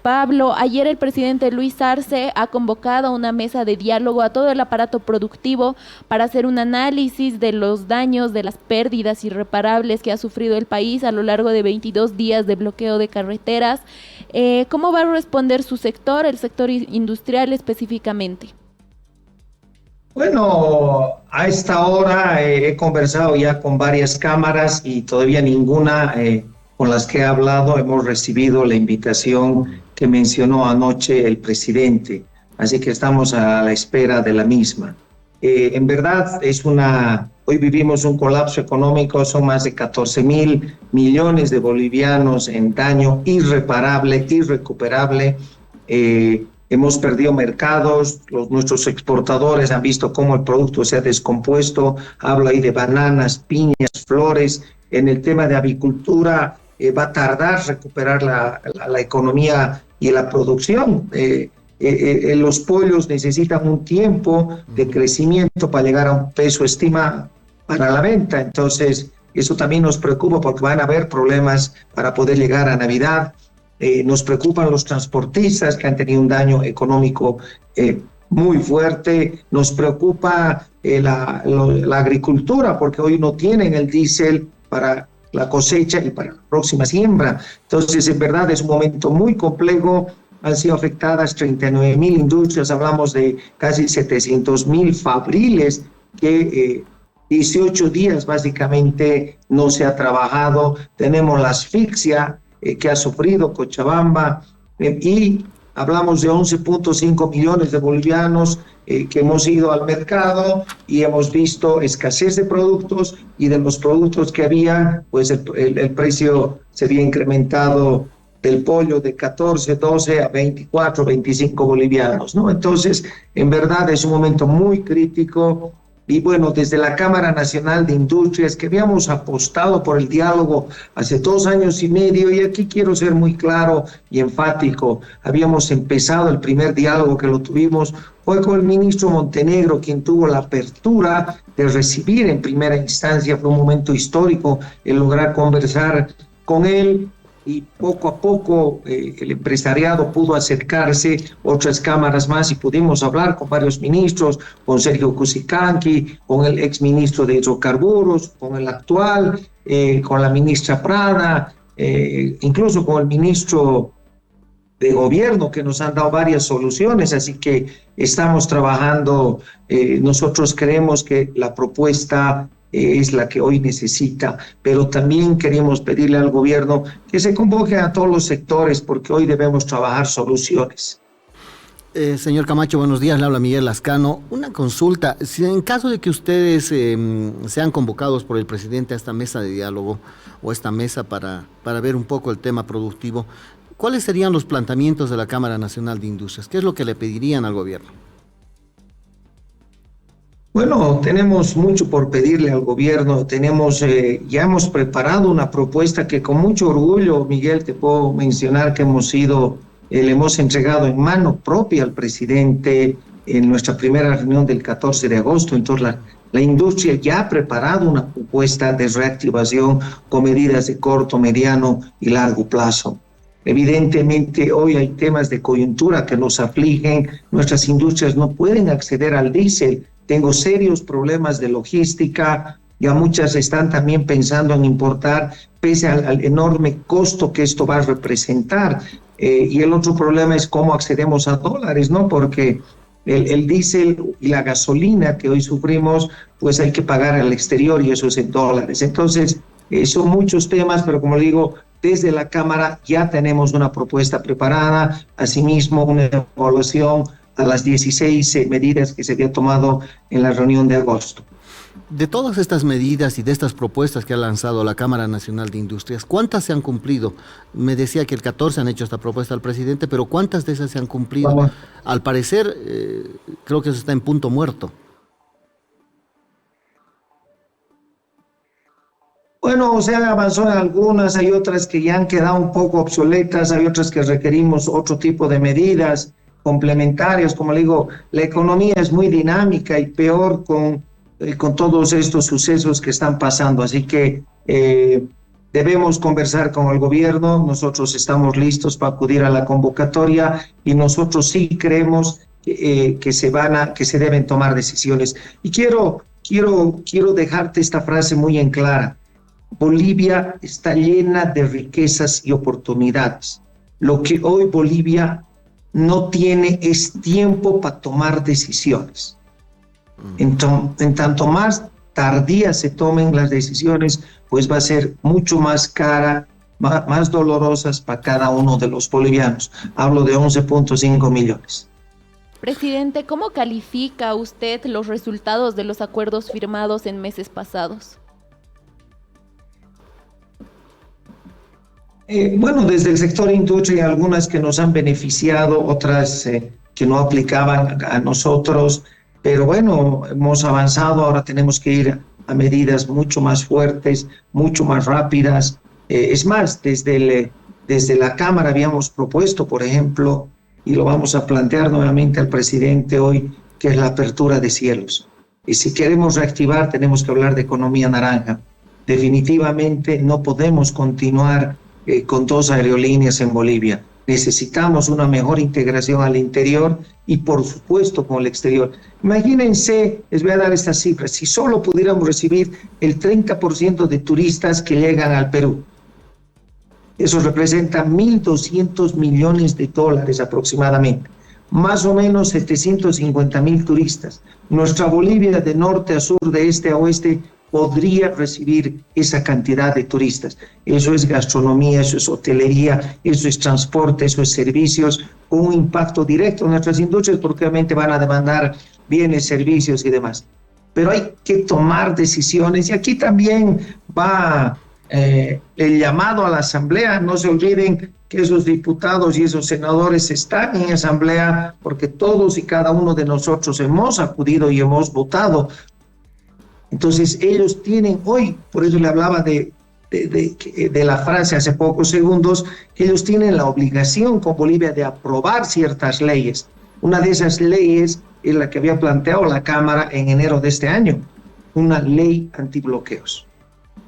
Pablo. Ayer el presidente Luis Arce ha convocado a una mesa de diálogo a todo el aparato productivo para hacer un análisis de los daños, de las pérdidas irreparables que ha sufrido el país a lo largo de 22 días de bloqueo de carreteras. ¿Cómo va a responder su sector, el sector industrial específicamente? Bueno, a esta hora he conversado ya con varias cámaras y todavía ninguna con las que he hablado hemos recibido la invitación que mencionó anoche el presidente. Así que estamos a la espera de la misma. En verdad, hoy vivimos un colapso económico, son más de 14.000 millones de bolivianos en daño irreparable, irrecuperable. Hemos perdido mercados, nuestros exportadores han visto cómo el producto se ha descompuesto. Hablo ahí de bananas, piñas, flores. En el tema de avicultura va a tardar recuperar la economía y la producción. Los pollos necesitan un tiempo de crecimiento para llegar a un peso estimado para la venta. Entonces, eso también nos preocupa porque van a haber problemas para poder llegar a Navidad. Nos preocupan los transportistas que han tenido un daño económico muy fuerte. Nos preocupa la agricultura porque hoy no tienen el diésel para la cosecha y para la próxima siembra. Entonces, en verdad es un momento muy complejo. Han sido afectadas 39.000 industrias, hablamos de casi 700.000 fabriles que 18 días básicamente no se ha trabajado. Tenemos la asfixia que ha sufrido Cochabamba y hablamos de 11.5 millones de bolivianos que hemos ido al mercado y hemos visto escasez de productos y de los productos que había, pues el precio se había incrementado del pollo de 14, 12 a 24, 25 bolivianos, ¿no? Entonces, en verdad es un momento muy crítico. Y bueno, desde la Cámara Nacional de Industrias, que habíamos apostado por el diálogo hace 2 años y medio, y aquí quiero ser muy claro y enfático, habíamos empezado el primer diálogo que lo tuvimos, fue con el ministro Montenegro, quien tuvo la apertura de recibir en primera instancia. Fue un momento histórico el lograr conversar con él, y poco a poco el empresariado pudo acercarse, otras cámaras más, y pudimos hablar con varios ministros, con Sergio Cusicanqui, con el exministro de Hidrocarburos, con el actual, con la ministra Prada, incluso con el ministro de gobierno, que nos han dado varias soluciones. Así que estamos trabajando. Nosotros creemos que la propuesta es la que hoy necesita, pero también queremos pedirle al gobierno que se convoque a todos los sectores, porque hoy debemos trabajar soluciones. Señor Camacho, buenos días, le habla Miguel Lascano. Una consulta: si en caso de que ustedes sean convocados por el presidente a esta mesa de diálogo o esta mesa para ver un poco el tema productivo, ¿cuáles serían los planteamientos de la Cámara Nacional de Industrias? ¿Qué es lo que le pedirían al gobierno? Bueno, tenemos mucho por pedirle al gobierno. Ya hemos preparado una propuesta que con mucho orgullo, Miguel, te puedo mencionar que le hemos entregado en mano propia al presidente en nuestra primera reunión del 14 de agosto. Entonces, la industria ya ha preparado una propuesta de reactivación con medidas de corto, mediano y largo plazo. Evidentemente, hoy hay temas de coyuntura que nos afligen. Nuestras industrias no pueden acceder al diésel. Tengo serios problemas de logística. Ya muchas están también pensando en importar, pese al enorme costo que esto va a representar. Y el otro problema es cómo accedemos a dólares, ¿no? Porque el diésel y la gasolina que hoy sufrimos, pues hay que pagar al exterior y eso es en dólares. Entonces, son muchos temas, pero como digo, desde la Cámara ya tenemos una propuesta preparada, asimismo una evaluación a las 16 medidas que se había tomado en la reunión de agosto. De todas estas medidas y de estas propuestas que ha lanzado la Cámara Nacional de Industrias, ¿cuántas se han cumplido? Me decía que el 14 han hecho esta propuesta al presidente, pero ¿cuántas de esas se han cumplido? Vamos. Al parecer, creo que eso está en punto muerto. Bueno, se han avanzado en algunas, hay otras que ya han quedado un poco obsoletas, hay otras que requerimos otro tipo de medidas complementarias. Como le digo, la economía es muy dinámica y peor con todos estos sucesos que están pasando. Así que Debemos conversar con el gobierno, nosotros estamos listos para acudir a la convocatoria y nosotros sí creemos que se deben tomar decisiones. Y quiero dejarte esta frase muy en clara. Bolivia está llena de riquezas y oportunidades. Lo que hoy Bolivia no tiene es tiempo para tomar decisiones. En tanto más tardías se tomen las decisiones, pues va a ser mucho más cara, más dolorosas para cada uno de los bolivianos. Hablo de 11.5 millones. Presidente, ¿cómo califica usted los resultados de los acuerdos firmados en meses pasados? Bueno, desde el sector industria, algunas que nos han beneficiado, otras que no aplicaban a nosotros, pero bueno, hemos avanzado, ahora tenemos que ir a medidas mucho más fuertes, mucho más rápidas. Es más, desde la Cámara habíamos propuesto, por ejemplo, y lo vamos a plantear nuevamente al presidente hoy, que es la apertura de cielos. Y si queremos reactivar, tenemos que hablar de economía naranja. Definitivamente no podemos continuar con 2 aerolíneas en Bolivia. Necesitamos una mejor integración al interior y por supuesto con el exterior. Imagínense, les voy a dar estas cifras, si solo pudiéramos recibir el 30% de turistas que llegan al Perú. Eso representa $1.200 millones aproximadamente, más o menos 750,000 turistas. Nuestra Bolivia de norte a sur, de este a oeste, podría recibir esa cantidad de turistas. Eso es gastronomía, eso es hotelería, eso es transporte, eso es servicios, con un impacto directo en nuestras industrias, porque obviamente van a demandar bienes, servicios y demás. Pero hay que tomar decisiones y aquí también va el llamado a la Asamblea. No se olviden que esos diputados y esos senadores están en Asamblea porque todos y cada uno de nosotros hemos acudido y hemos votado. Entonces ellos tienen hoy, por eso le hablaba de la frase hace pocos segundos, ellos tienen la obligación con Bolivia de aprobar ciertas leyes. Una de esas leyes es la que había planteado la Cámara en enero de este año, una ley antibloqueos.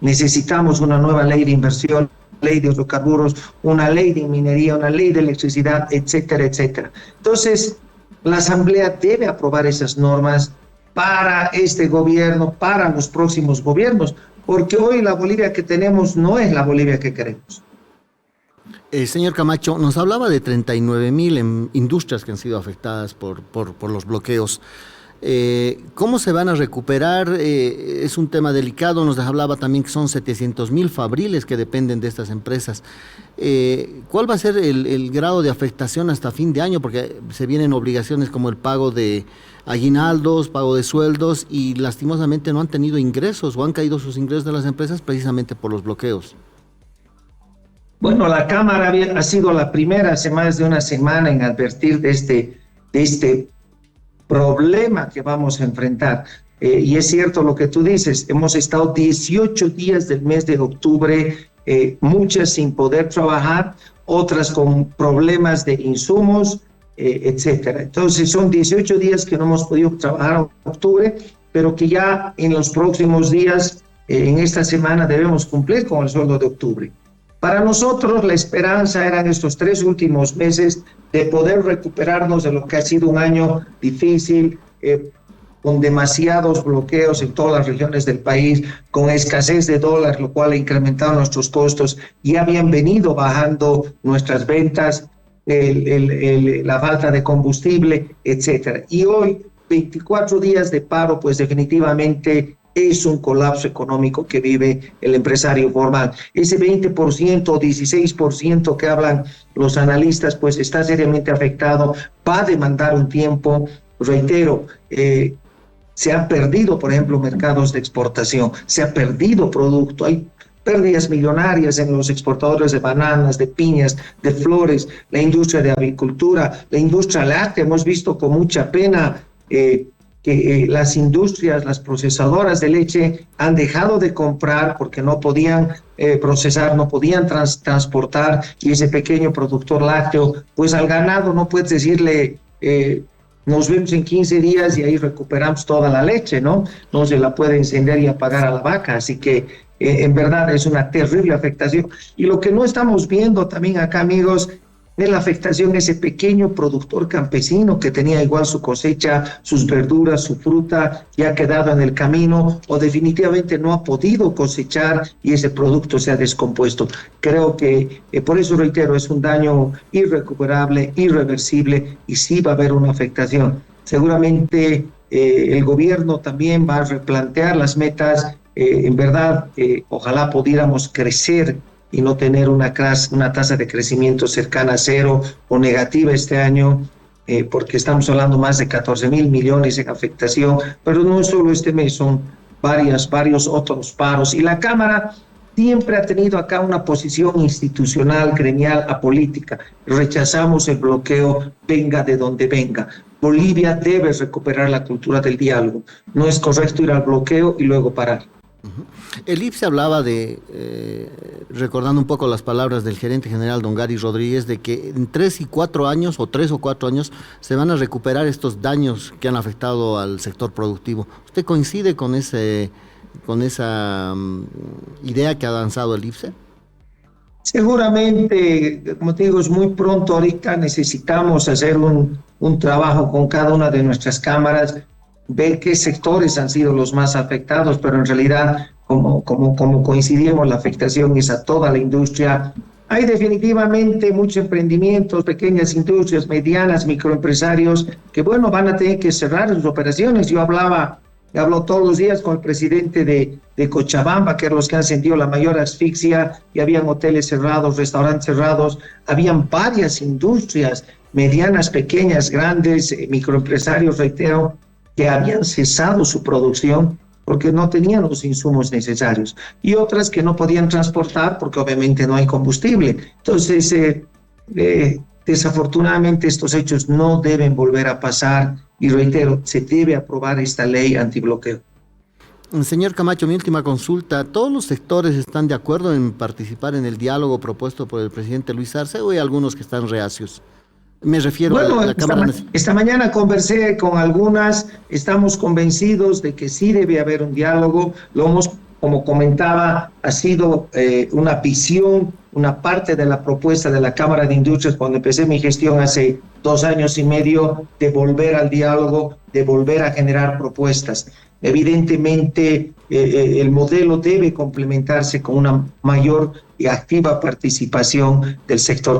Necesitamos una nueva ley de inversión, ley de hidrocarburos, una ley de minería, una ley de electricidad, etcétera, etcétera. Entonces, la Asamblea debe aprobar esas normas para este gobierno, para los próximos gobiernos, porque hoy la Bolivia que tenemos no es la Bolivia que queremos. Señor Camacho, nos hablaba de 39,000 industrias que han sido afectadas por los bloqueos. ¿Cómo se van a recuperar? Es un tema delicado. Nos hablaba también que son 700,000 fabriles que dependen de estas empresas. ¿Cuál va a ser el grado de afectación hasta fin de año? Porque se vienen obligaciones como el pago de aguinaldos, pago de sueldos, y lastimosamente no han tenido ingresos o han caído sus ingresos de las empresas precisamente por los bloqueos. Bueno, la Cámara ha sido la primera hace más de una semana en advertir de este problema que vamos a enfrentar. Y es cierto lo que tú dices, hemos estado 18 días del mes de octubre, muchas sin poder trabajar, otras con problemas de insumos, etcétera. Entonces son 18 días que no hemos podido trabajar en octubre, pero que ya en los próximos días, en esta semana, debemos cumplir con el sueldo de octubre. Para nosotros la esperanza era en estos 3 últimos meses de poder recuperarnos de lo que ha sido un año difícil, con demasiados bloqueos en todas las regiones del país, con escasez de dólares, lo cual ha incrementado nuestros costos y habían venido bajando nuestras ventas, la falta de combustible, etcétera. Y hoy, 24 días de paro, pues definitivamente es un colapso económico que vive el empresario formal. Ese 20% o 16% que hablan los analistas, pues está seriamente afectado, va a demandar un tiempo. Reitero, se han perdido, por ejemplo, mercados de exportación, se ha perdido producto, hay pérdidas millonarias en los exportadores de bananas, de piñas, de flores, la industria de avicultura, la industria láctea. Hemos visto con mucha pena que las industrias, las procesadoras de leche han dejado de comprar porque no podían procesar, no podían transportar, y ese pequeño productor lácteo, pues al ganado no puedes decirle nos vemos en 15 días y ahí recuperamos toda la leche, ¿no? No se la puede encender y apagar a la vaca, así que en verdad es una terrible afectación. Y lo que no estamos viendo también acá, amigos, es la afectación de ese pequeño productor campesino que tenía igual su cosecha, sus verduras, su fruta, y ha quedado en el camino o definitivamente no ha podido cosechar y ese producto se ha descompuesto. Creo que, por eso reitero, es un daño irrecuperable, irreversible y sí va a haber una afectación. Seguramente el gobierno también va a replantear las metas. En verdad, ojalá pudiéramos crecer y no tener una tasa de crecimiento cercana a cero o negativa este año, porque estamos hablando más de 14.000 millones en afectación, pero no solo este mes, son varios otros paros. Y la Cámara siempre ha tenido acá una posición institucional, gremial, apolítica. Rechazamos el bloqueo, venga de donde venga. Bolivia debe recuperar la cultura del diálogo. No es correcto ir al bloqueo y luego parar. El IPSE hablaba de, recordando un poco las palabras del gerente general don Gary Rodríguez, de que en 3 o 4 años se van a recuperar estos daños que han afectado al sector productivo. ¿Usted coincide con esa idea que ha lanzado el IPSE? Seguramente, como te digo, es muy pronto. Ahorita necesitamos hacer un trabajo con cada una de nuestras cámaras, ver qué sectores han sido los más afectados, pero en realidad, como coincidimos, la afectación es a toda la industria. Hay definitivamente muchos emprendimientos, pequeñas industrias, medianas, microempresarios, que bueno, van a tener que cerrar sus operaciones. Yo hablo todos los días con el presidente de Cochabamba, que eran los que han sentido la mayor asfixia, y habían hoteles cerrados, restaurantes cerrados, habían varias industrias, medianas, pequeñas, grandes, microempresarios, reitero, que habían cesado su producción porque no tenían los insumos necesarios, y otras que no podían transportar porque obviamente no hay combustible. Entonces, desafortunadamente estos hechos no deben volver a pasar y reitero, se debe aprobar esta ley antibloqueo. Señor Camacho, mi última consulta. ¿Todos los sectores están de acuerdo en participar en el diálogo propuesto por el presidente Luis Arce o hay algunos que están reacios? Me refiero a la Cámara. Esta mañana conversé con algunas, estamos convencidos de que sí debe haber un diálogo. Lo hemos, como comentaba, ha sido una visión, una parte de la propuesta de la Cámara de Industrias cuando empecé mi gestión hace 2 años y medio, de volver al diálogo, de volver a generar propuestas. Evidentemente, el modelo debe complementarse con una mayor y activa participación del sector